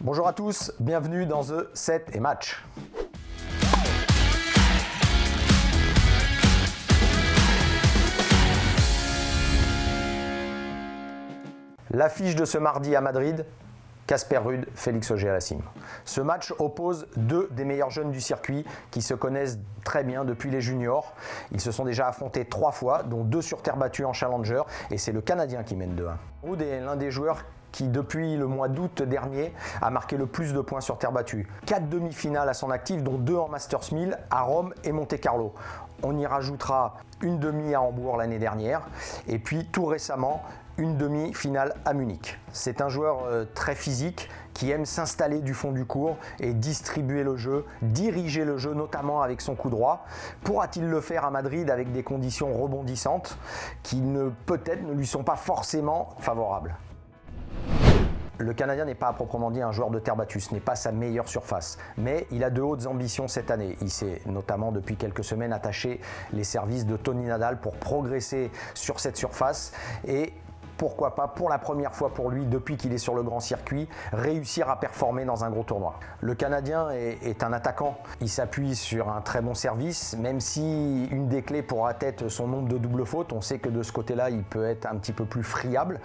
Bonjour à tous, bienvenue dans The Set et Match. L'affiche de ce mardi à Madrid, Casper Ruud, Félix Auger-Aliassime. Ce match oppose deux des meilleurs jeunes du circuit qui se connaissent très bien depuis les juniors. Ils se sont déjà affrontés 3 fois, dont 2 sur terre battue en Challenger, et c'est le Canadien qui mène 2-1. Ruud est l'un des joueurs qui, depuis le mois d'août dernier, a marqué le plus de points sur terre battue. 4 demi-finales à son actif, dont 2 en Masters 1000 à Rome et Monte-Carlo. On y rajoutera une demi à Hambourg l'année dernière, et puis tout récemment, une demi-finale à Munich. C'est un joueur très physique qui aime s'installer du fond du court et distribuer le jeu, diriger le jeu notamment avec son coup droit. Pourra-t-il le faire à Madrid avec des conditions rebondissantes qui peut-être ne lui sont pas forcément favorables? Le Canadien n'est pas à proprement dit un joueur de terre battue, ce n'est pas sa meilleure surface, mais il a de hautes ambitions cette année. Il s'est notamment depuis quelques semaines attaché les services de Tony Nadal pour progresser sur cette surface et pourquoi pas, pour la première fois pour lui depuis qu'il est sur le grand circuit, réussir à performer dans un gros tournoi. Le Canadien est un attaquant, il s'appuie sur un très bon service, même si une des clés pourra être son nombre de doubles fautes. On sait que de ce côté-là, il peut être un petit peu plus friable,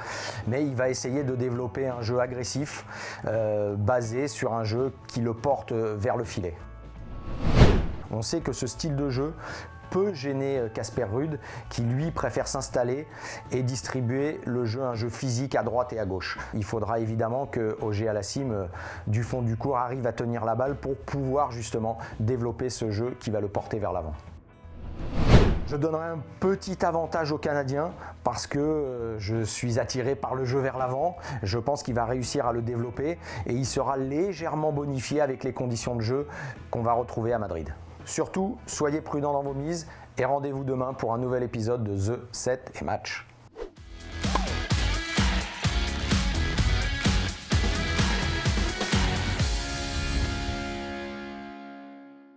mais il va essayer de développer un jeu agressif, basé sur un jeu qui le porte vers le filet. On sait que ce style de jeu peut gêner Casper Ruud qui lui préfère s'installer et distribuer le jeu, un jeu physique à droite et à gauche. Il faudra évidemment que Auger-Aliassime du fond du court arrive à tenir la balle pour pouvoir justement développer ce jeu qui va le porter vers l'avant. Je donnerai un petit avantage au Canadien parce que je suis attiré par le jeu vers l'avant. Je pense qu'il va réussir à le développer et il sera légèrement bonifié avec les conditions de jeu qu'on va retrouver à Madrid. Surtout, soyez prudents dans vos mises et rendez-vous demain pour un nouvel épisode de The Set et Match.